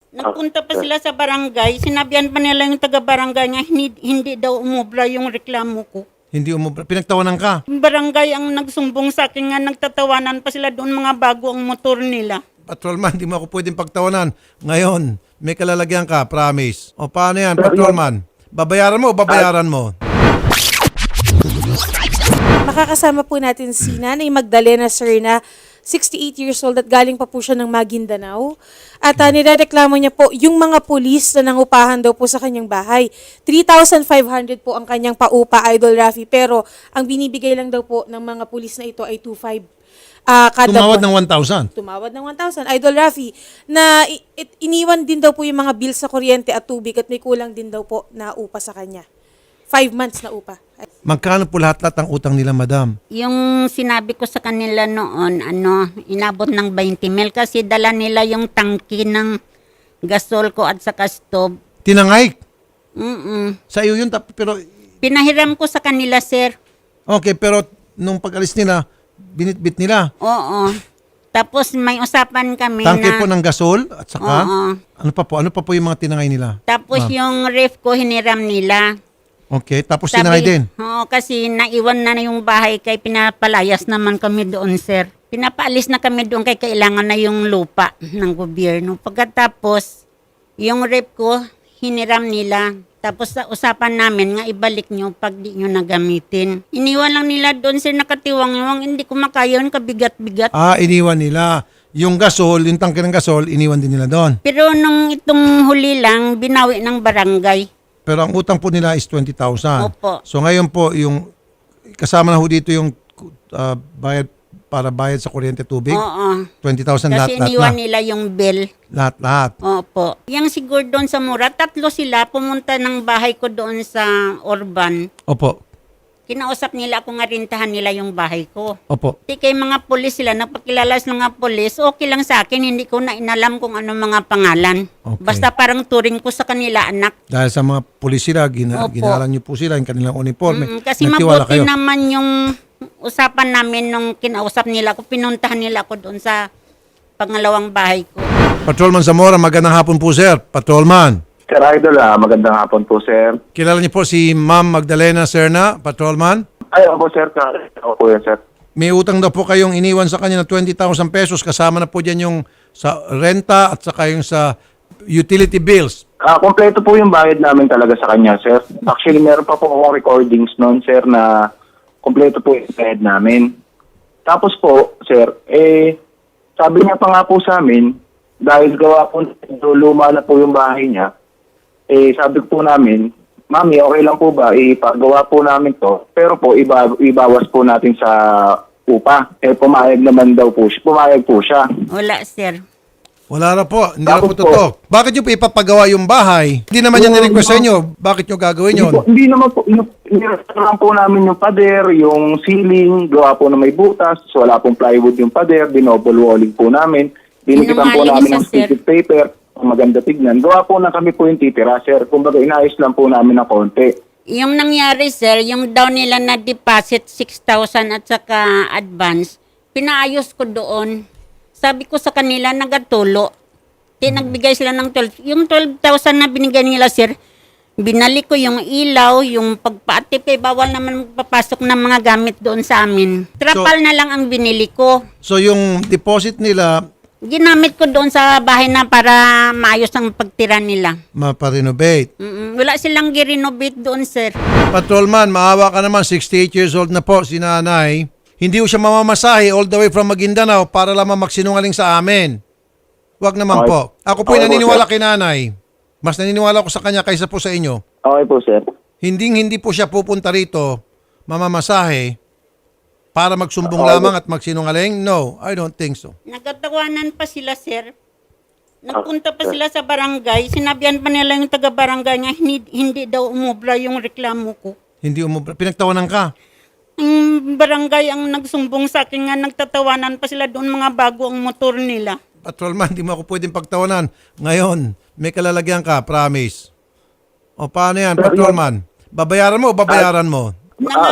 Nagpunta pa sila sa barangay, sinabihan pa nila yung taga-barangay nga hindi daw umubra yung reklamo ko. Hindi umubra. Pinagtawanan ka. Yung barangay ang nagsumbong sa akin nga nagtatawanan pa sila doon mga bago ang motor nila. Patrolman, di mo ako pwedeng pagtawanan. Ngayon, may kalalagyan ka, promise. O paano yan, patrolman? Babayaran mo o babayaran mo? Makakasama po natin si Nanay Magdalena Serna, 68 years old at galing pa po siya ng Maguindanao. At nirereklamo niya po yung mga pulis na nangupahan daw po sa kanyang bahay. 3,500 po ang kanyang paupa, Idol Rafi. Pero ang binibigay lang daw po ng mga pulis na ito ay 2,500. Tumawad ng 1,000. Tumawad ng 1,000. Idol Rafi, na iniwan din daw po yung mga bills sa kuryente at tubig at may kulang din daw po na upa sa kanya. 5 months na upa. Magkano po lahat-lahat ang utang nila, madam? Yung sinabi ko sa kanila noon, inabot ng 20 mil kasi dala nila yung tangki ng gasol ko at saka stove. Tinangay? Mm-mm. Sa iyo yun, pero... Pinahiram ko sa kanila, sir. Okay, pero nung pag-alis nila, binitbit nila. Oo. Tapos may usapan kami Tangke na... po ng gasol at saka... Oo. Ano pa po yung mga tinangay nila? Tapos yung ref ko hiniram nila. Okay, tapos tinangay din. Oo, kasi naiwan na yung bahay kay pinapalayas naman kami doon, sir. Pinapaalis na kami doon kay kailangan na yung lupa ng gobyerno. Pagkatapos, yung rep ko, hiniram nila. Tapos sa usapan namin nga ibalik nyo pag di nyo nagamitin. Iniwan lang nila doon, sir, nakatiwang-iwang. Hindi ko makaya yun, kabigat-bigat. Iniwan nila. Yung gasol, yung tangke ng gasol, iniwan din nila doon. Pero nung itong huli lang, binawi ng barangay. Pero ang utang po nila is 20,000. Opo. So ngayon po, yung kasama na ho dito yung bayad para bayad sa kuryente tubig. Oo. 20,000 lahat Kasi na. iniwan nila yung bill. Lahat. Opo. Yung siguro doon sa Mura, 3 sila pumunta ng bahay ko doon sa Orban. Opo. Kinausap nila ako nga rintahan nila yung bahay ko. Opo. Di kay mga pulis sila, napakilala sa mga pulis, okay lang sa akin, hindi ko na inalam kung ano mga pangalan. Okay. Basta parang turing ko sa kanila, anak. Dahil sa mga pulis sila, Opo. ginalan niyo po sila yung kanilang uniforme. Kasi Nagtiwala mabuti kayo. naman yung usapan namin nung kinausap nila ako, pinuntahan nila ako doon sa pangalawang bahay ko. Patrolman Zamora, magandang hapon po, sir. Patrolman. Sir Idol, magandang hapon po, sir. Kilala niyo po si Ma'am Magdalena Serna, patrolman. Ay, opo, sir. Ako po yan, sir. May utang daw po kayong iniwan sa kanya na 20,000 pesos. Kasama na po dyan yung sa renta at saka yung sa utility bills. Kompleto po yung bayad namin talaga sa kanya, sir. Actually, meron pa po akong recordings noon, sir, na kompleto po yung bayad namin. Tapos po, sir, sabi niya pa nga po sa amin, dahil gawa po, luma na po yung bahay niya, sabi po namin, Mami, okay lang po ba? Ipagawa po namin to. Pero po, ibawas po natin sa upa. Pumayag naman daw po siya. Pumayag po siya. Wala, sir. Wala na po. Hindi na po Tapos po, totoo. Bakit nyo po ipapagawa yung bahay? Hindi naman yan nirequest sa inyo. Bakit nyo gagawin yun? Hindi naman po. Nirestoran po namin yung pader, yung ceiling, gawa po na may butas. So, wala pong plywood yung pader. Binobble walling po namin. Dinikitan po Sinungaling namin siya, ng sir. sticky paper. Maganda tignan. Gawa po na kami po yung titira, sir. Kumbaga, inayos lang po namin ng konti. Yung nangyari, sir, yung daw nila na deposit 6,000 at saka advance, pinaayos ko doon. Sabi ko sa kanila, nagatulo. Nagbigay sila ng 12. Yung 12,000 na binigay nila, sir, binalik ko yung ilaw, yung pagpaatip, kay bawal naman magpapasok ng mga gamit doon sa amin. Trapal na lang ang binili ko. So yung deposit nila, Ginamit ko doon sa bahay na para maayos ang pagtira nila. maparenovate. Wala silang girenovate doon, sir. Patrolman, maawa ka naman. 68 years old na po si nanay. Hindi ko siya mamamasahe all the way from Maguindanao para lamang magsinungaling sa amin. Wag naman Okay. po. Ako po Okay po, naniniwala sir. kay nanay. Mas naniniwala ko sa kanya kaysa po sa inyo. Okay po, sir. Hindi po siya pupunta rito mamamasahe para magsumbong Okay. lamang at magsinungaling. No, I don't think so. Nagkatawanan pa sila, sir. Nagpunta pa sila sa barangay. Sinabihan pa nila yung taga-barangay nga hindi daw umubra yung reklamo ko. Hindi umubra. Pinagtawanan ka. Ang barangay ang nagsumbong sa akin nga nagtatawanan pa sila doon mga bago ang motor nila. Patrolman, di mo ako pwedeng pagtawanan. Ngayon, may kalalagyan ka, promise. O paano yan, patrolman? Babayaran mo o babayaran mo?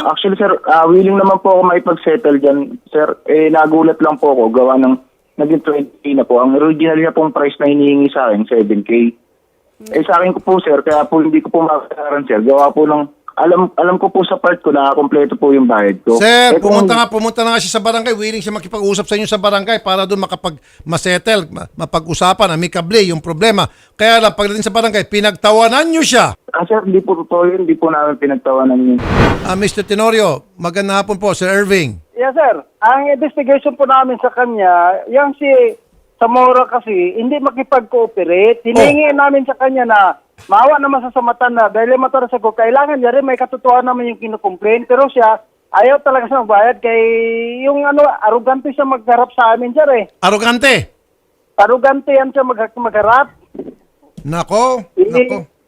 Actually, sir, willing naman po ako maipag-settle dyan. Sir, nagulat lang po ako. Gawa ng naging 20K na po. Ang original niya pong price na hinihingi sa akin, 7K. Eh sa akin ko po, sir, kaya po hindi ko po makakasaran, sir. Gawa po ng, alam ko po sa part ko na kompleto po yung bayad ko. Sir, Eh, kung- pumunta na nga siya sa barangay. Willing siya makipag-usap sa inyo sa barangay para doon masettle, mapag-usapan, amicably yung problema. Kaya lang, pagdating sa barangay, pinagtawanan nyo siya. Sir, hindi po totoo yun. Hindi po namin pinagtawanan yun. Mr. Tenorio, magandang hapon po, Sir Irving. Yes, sir. Ang investigation po namin sa kanya, yung si Zamora kasi, hindi makipag-cooperate. Hiningi namin sa kanya na maawa naman sa samatan na dahil matar sa ko, kailangan niya rin may katotohanan naman yung kinukomplain. Pero siya, ayaw talaga siya magbayad kay yung arugante siya magharap sa amin, sir eh. Arogante. Arugante yan siya magharap. Nako.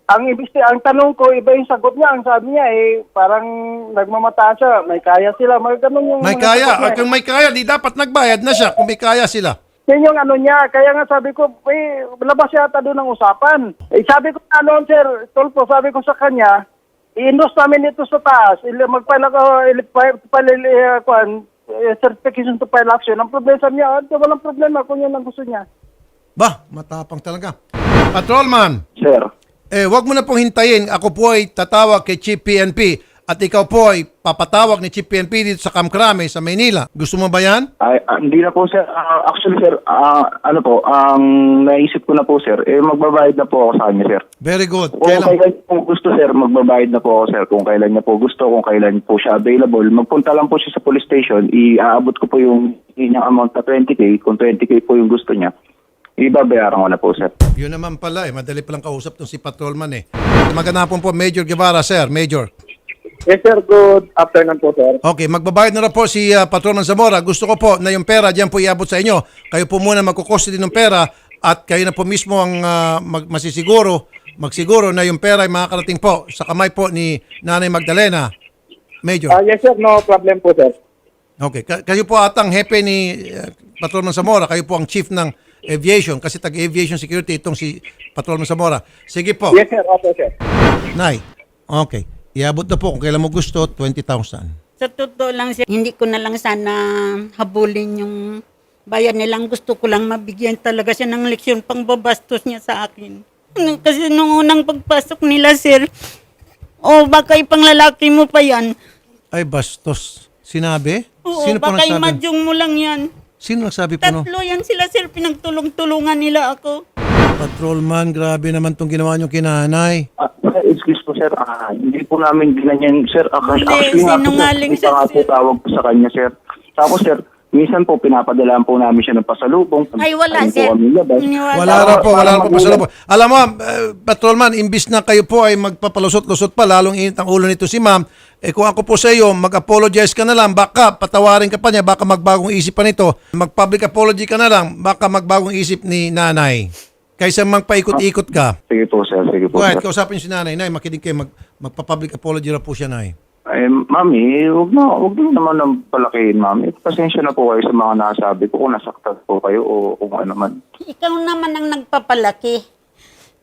Ang tanong ko, iba yung sagot niya. Ang sabi niya, parang nagmamata siya. May kaya sila. Ganun yung May mga sagot kaya. niya, eh. Kung may kaya, di dapat nagbayad na siya kung may kaya sila. Yan yung niya. Kaya nga sabi ko, labas yata doon ng usapan. Sabi ko, sir, Tolpo, sabi ko sa kanya, i-endorse namin ito sa taas. Mag-file ako, certification to file action. Ang problema sa niya, walang problema kung yun ang gusto niya. Bah, matapang talaga. Patrolman. Sir. Wag mo na pong hintayin. Ako po ay tatawag kay Chief PNP at ikaw po ay papatawag ni Chief PNP dito sa Kamkrame sa Maynila. Gusto mo ba yan? Hindi na po, sir. Actually, sir, ang naisip ko na po, sir, magbabayad na po ako sa kanya, sir. Very good. Kung kailan po gusto, sir, magbabayad na po ako, sir. Kung kailan niya po gusto, kung kailan po siya available, magpunta lang po siya sa police station, iaabot ko po yung inyang amount na 20K. Kung 20K po yung gusto niya, ibabayaran ko na po, sir. Yun naman pala madali palang kausap tong si Patrolman Magandang hapon po, Major Guevara, sir. Major. Yes, sir. Good afternoon po, sir. Okay, magbabayad na po si Patrolman Zamora. Gusto ko po na yung pera diyan po iabot sa inyo. Kayo po muna magkukustody ng pera at kayo na po mismo ang magsiguro na yung pera ay makakarating po sa kamay po ni Nanay Magdalena. Major. Yes, sir. No problem po, sir. Okay, kayo po atang hepe ni Patrolman Zamora. Kayo po ang chief ng aviation kasi tag-aviation security itong si Patrolman Zamora. Sige po. Yes, sir. Opo, sir. Nay, okay. Iabot na po kung kailan mo gusto, 20,000. Sa totoo lang, sir, hindi ko na lang sana habulin yung bayan nilang. Gusto ko lang mabigyan talaga siya ng leksyon pang babastos niya sa akin. Kasi nung unang pagpasok nila, sir, baka ipang lalaki mo pa yan. Ay, bastos. Sinabi? Oo, Sino po baka nagsabi? imadyong mo lang yan. Sino nagsabi po no? Tatlo yan sila, sir, pinagtulong-tulungan nila ako. Patrolman, grabe naman itong ginawa niyo kinanay. Excuse po, sir. Hindi po namin ginanyan, sir. Hindi, Actually, nga po, sinungaling isa nga po sir. tawag po sa kanya, sir. Tapos, sir, minsan po, pinapadalaan po namin siya ng pasalubong. Ay, wala, Ayun po sir. kami labas. Wala na po pasalubong. Alam mo, Patrolman, imbis na kayo po ay magpapalusot-lusot pa, lalong init ang ulo nito si ma'am, kung ako po sa iyo, mag-apologize ka na lang, baka patawarin ka pa niya, baka magbagong isip pa nito, mag-public apology ka na lang, baka magbagong isip ni nanay. Kaysa magpaikot-ikot ka. Sige po, sir. Sige po, Go ahead, sir. kausapin si nanay. Nay, makinig kayo, magpa-public apology na po siya, nay. Mami, huwag na naman ng palakihin, mami. Pasensya na po kayo sa mga nasabi ko kung nasaktan po kayo o kung ano man. Ikaw naman ang nagpapalaki.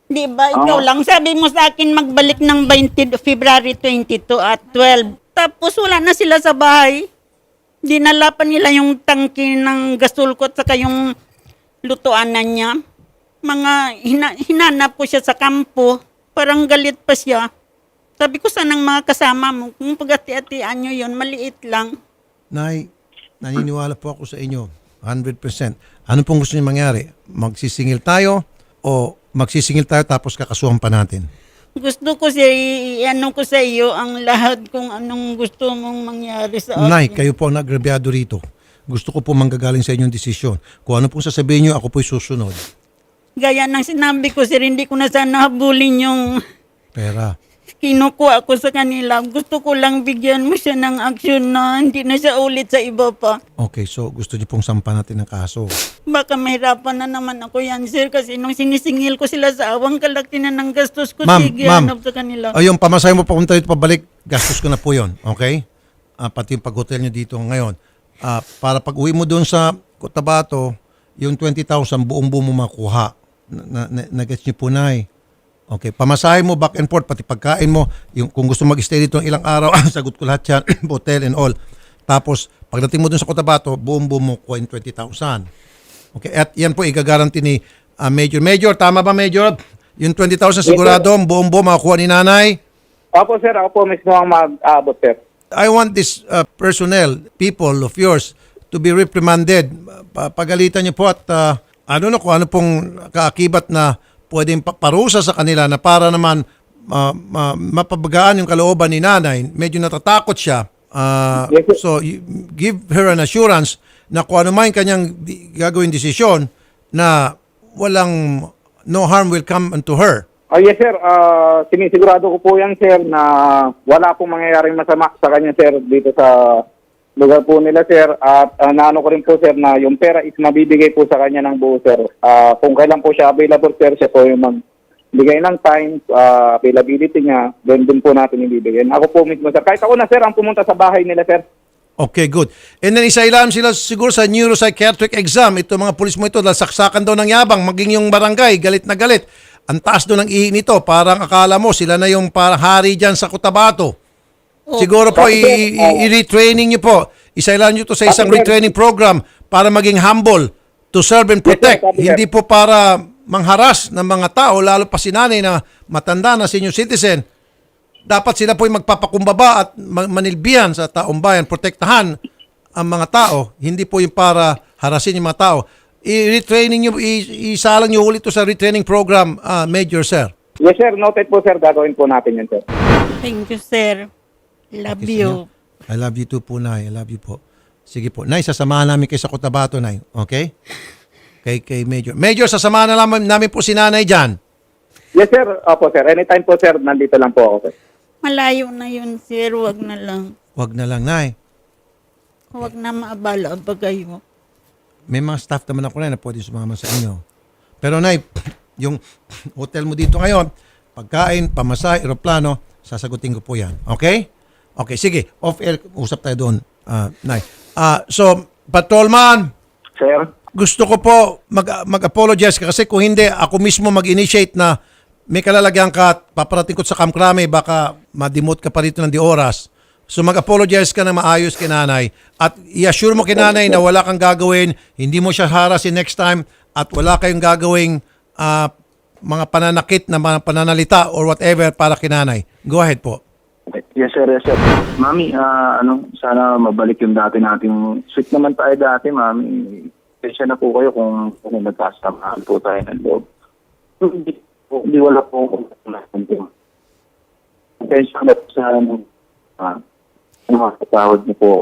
Di ba? Ikaw lang. Sabi mo sa akin magbalik ng February 22 at 12. Tapos wala na sila sa bahay. Dinala pa nila yung tangki ng gasulko at saka yung lutuanan niya. Hinanap ko siya sa kampo. Parang galit pa siya. Sabi ko sanang mga kasama mo, kung pag-ati-atian nyo yun, maliit lang. Nay, naniniwala po ako sa inyo. 100%. Ano pong gusto niyo mangyari? Magsisingil tayo o magsisingil tayo tapos kakasuhan pa natin? Gusto ko ano ko sa iyo ang lahat kung anong gusto mong mangyari sa akin. Nay, kayo po ang nagrabyado rito. Gusto ko po manggagaling sa inyong desisyon. Kung ano pong sasabihin niyo, ako po'y susunod. Gaya ng sinabi ko, sir, hindi ko na sana habulin yung Pera. kinukuha ko sa kanila. Gusto ko lang bigyan mo siya ng aksyon na hindi na siya ulit sa iba pa. Okay, so gusto niyo pong sampa natin ng kaso. Baka mahirapan na naman ako yan, sir, kasi nung sinisingil ko sila sa awang kalaki na ng gastos ko, Ma'am, sige, ma'am. hanap sa kanila. Yung pamasahe mo papunta dito pabalik, gastos ko na po yun. Okay? Pati yung pag-hotel niyo dito ngayon. Para pag uwi mo doon sa Cotabato, yung 20,000 buong-buo mo makuha. Nag-gets niyo po, Nay. Okay, pamasahe mo back and forth, pati pagkain mo, yung, kung gusto mag-stay dito ng ilang araw, sagot ko lahat yan, hotel and all. Tapos, pagdating mo dun sa Cotabato, buong-buo mo kuha yung 20,000. Okay, at yan po igagaranti ni Major. Major, tama ba Major? Yung 20,000 sigurado, buong-buo makukuha ni nanay. Opo sir, ako po mismo ang mag-aabot sir. I want this personnel, people of yours, to be reprimanded. Pagalitan niyo po at ano kung ano pong kaakibat na pwedeng parusa sa kanila na para naman mapabagaan yung kalooban ni nanay. Medyo natatakot siya. So, give her an assurance na kung ano man yung kanyang gagawin desisyon na walang no harm will come unto her. Yes sir, sinisigurado ko po yan sir na wala pong mangyayaring masama sa kanya sir dito sa lugar po nila sir. At naano ko rin po sir na yung pera is mabibigay po sa kanya ng buo sir. Kung kailan po siya available sir, siya po yung magbigay ng time, availability niya, din po natin ibibigay. Ako po mismo sir, kahit ako na sir ang pumunta sa bahay nila sir. Okay, good. And then isailalim sila siguro sa neuropsychiatric exam. Ito mga pulis mo ito, dahil saksakan daw ng yabang, maging yung barangay, galit na galit. Ang taas doon ng ihi nito, parang akala mo sila na yung parang hari dyan sa Cotabato. Siguro po, i-retraining nyo po. Isailalim nyo ito sa isang retraining program para maging humble to serve and protect. Hindi po para mangharas ng mga tao, lalo pa si nanay na matanda na senior citizen. Dapat sila po yung magpapakumbaba at manilbihan sa taong bayan, protektahan ang mga tao, hindi po yung para harasin yung mga tao. I-retraining nyo, isalang nyo ulit ito sa retraining program, Major, sir. Yes sir, noted po sir, gagawin po natin yan sir. Thank you, sir. Love you. I love you too po, Nay. I love you po. Sige po. Nay, sasamahan namin kayo sa Cotabato, Nay. Okay? Kay Major. Major, sasamahan na namin po si nanay dyan. Yes sir, opo sir, anytime po sir, nandito lang po ako sir. Malayo na yun, sir. Wag na lang. Wag na lang, Nay. Wag na maabala ang kayo. May mga staff naman ako na pwede sumama sa inyo. Pero Nay, yung hotel mo dito ngayon, pagkain, pamasahe, aeroplano, sasagutin ko po yan. Okay? Okay, sige. Off-air, usap tayo doon, Nay. So, Patrolman, Sir? gusto ko po mag-apologize kasi kung hindi, ako mismo mag-initiate na may kalalagyan ka at paparating ko sa Camp Crame, baka ma-demote ka pa rito ng di oras. So mag-apologize ka na maayos kay nanay at i-assure mo kay nanay na wala kang gagawin, hindi mo siya harasin next time at wala kayong gagawing mga pananakit na mga pananalita or whatever para kay nanay. Go ahead po. Yes, sir. Yes, sir. Mami, sana mabalik yung dati nating sweet naman tayo dati, Mami. Pasensya na po kayo kung nagkasamaan po tayo ng loob. Hindi wala po pasensya na po sa nakakatawad niyo po.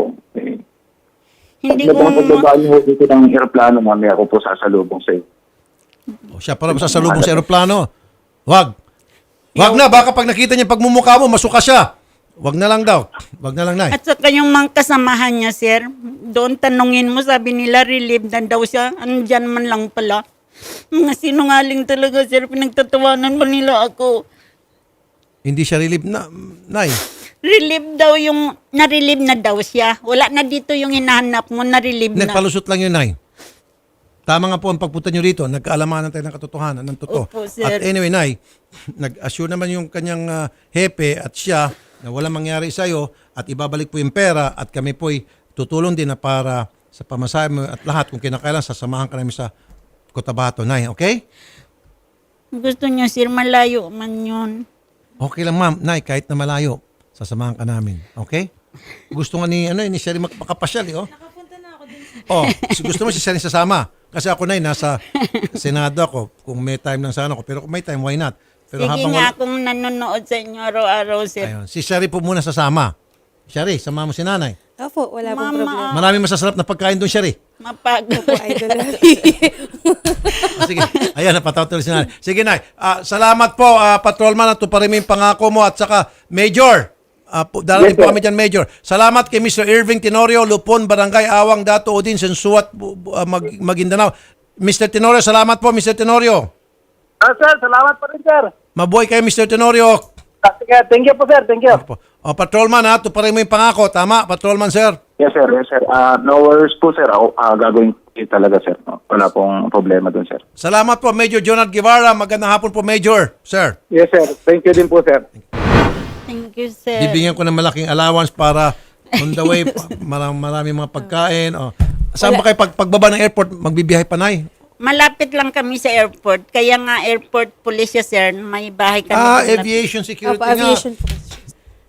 Hindi Pag ko nagbabaan niyo dito ng aeroplano, Mami, ako po sasalubong sa iyo. O, siya para sa salubong sa aeroplano. Wag na, baka pag nakita niya pagmumukha mo, masuka siya. Wag na lang daw. Wag na lang, Nay. At saka yung mga kasamahan niya, sir, doon tanungin mo, sabi nila, relieved na daw siya. Andyan man lang pala. Mga sinungaling talaga, sir. Pinagtatawanan pa nila ako. Hindi siya relieve na, Nay. Relieved daw yung, na-relieve na daw siya. Wala na dito yung hinahanap mo, na-relieve na. Nagpalusot lang yun, Nay. Tama nga po ang pagpunta nyo rito. Nagkaalamanan tayo ng katotohanan, ng totoo. Opo, sir. At anyway, Nay, nag-assure naman yung kanyang hepe at siya na walang mangyari sa'yo at ibabalik po yung pera at kami po'y tutulong din na para sa pamasahe mo at lahat. Kung kinakailan, sasamahan ka namin sa Cotabato, Nay. Okay? Gusto niya, sir, malayo man yun. Okay lang, ma'am. Nay, kahit na malayo, sasamahan ka namin. Okay? Gusto nga ni Sherry makapasyal, oh. Nakapunta na ako din. Oh, gusto mo si Sherry sasama. Kasi ako na nasa Senado ako. Kung may time lang sana ako. Pero kung may time, why not? Pero Sige nga, akong nanonood sa inyo araw-araw, sir. Ayun, si Sherry po muna sasama. Sherry, sama mo si nanay. Opo, wala pong Mama. problema. Maraming masasarap na pagkain doon, Sherry. Mapagod. Opo, idol. Sige, ayan, napataw tuloy si nanay. Sige, Nay. Salamat po, Patrolman, at tuparin mo yung pangako mo. At saka, Major, darating Yes, po sir. kami dyan, Major. Salamat kay Mr. Irving Tenorio, Lupon, Barangay Awang, Dato Odin, Sensuat, Maguindanao. Mr. Tenorio, salamat po, Mr. Tenorio. Sir, salamat pa rin, sir. Mabuhay kayo, Mr. Tenorio. Sige, thank you po, sir. Thank you. Patrolman, tuparin mo yung pangako. Tama, Patrolman, sir. Yes, sir. Yes, sir. No worries po, sir. Ako, gagawin ko talaga, sir. No? Wala pong problema dun, sir. Salamat po, Major Jonard Guevara. Magandang hapon po, Major. Sir, Yes, sir. Thank you din po, sir. Thank you, sir. bibigyan ko ng malaking allowance para on the way, maraming mga pagkain. Saan ba kayo pagbaba ng airport, magbibiyahe pa, Nay? Malapit lang kami sa airport. Kaya nga airport police siya, sir. May bahay kami. malapit. Aviation security Opo, nga. aviation po.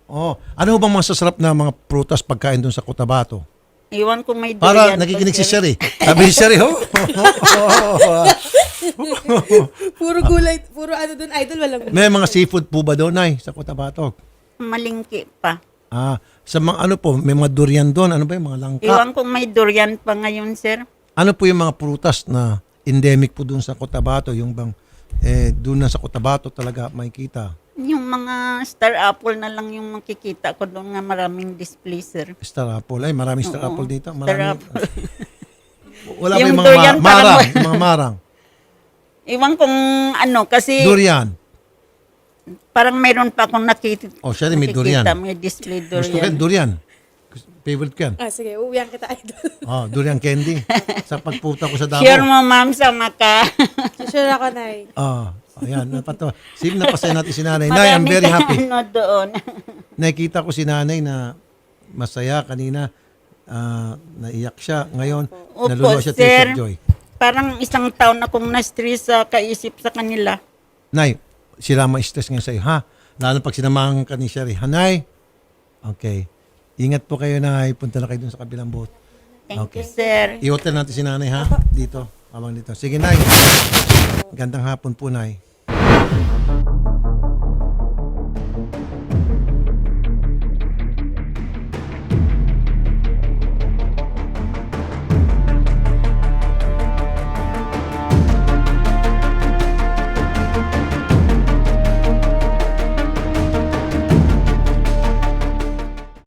Oh, ano bang masasarap na mga prutas pagkain doon sa Cotabato? Iwan ko may Para durian nakikinig pa, si sir. Sherry. Sabi ni Sherry, oh. Puro gulay, puro ano doon, idol, walang May mga seafood po ba doon, Nay, sa Cotabato? Malingki pa. Sa mga ano po, may mga durian doon. Ano ba yung mga langka? Iwan ko may durian pa ngayon, sir. Ano po yung mga prutas na endemic po doon sa Cotabato? Yung bang doon na sa Cotabato talaga makikita? Yung mga star apple na lang yung makikita ko doon nga maraming display, sir. Star apple. Ay, maraming star Oo, apple dito. star Marami. apple. Wala ba Yung yung mga durian marang? parang- Yung mga marang. Iwan kong ano, kasi Durian. parang mayroon pa akong nakita. Oh, siya rin may durian. May display Gusto ko durian. durian. Favorite ko yan. sige, uwihan kita, idol. Durian candy. Sa pagpunta ko sa Davao. Sure mo, ma'am, sama ka. Sure ako, Nay. Ayan, napatawa. Sige, napasaya natin si nanay. Nay, I'm very happy. Ano doon. Nakikita ko si nanay na masaya kanina. Naiyak siya. Ngayon, Opo, naluluwa siya tears sir. of joy. Parang isang taon akong na-stress sa kaisip sa kanila. Nay, sila ma-stress ngayon sa'yo, ha? Lalo pag sinamahan ka ni Sherry. Ha, Nay? Okay. Ingat po kayo, Nay. Punta na kayo dun sa kabilang boat. Thank you, sir. I-hotel natin si nanay, ha? Dito. Habang dito. Sige, Nay. Gandang hapon po, Nay.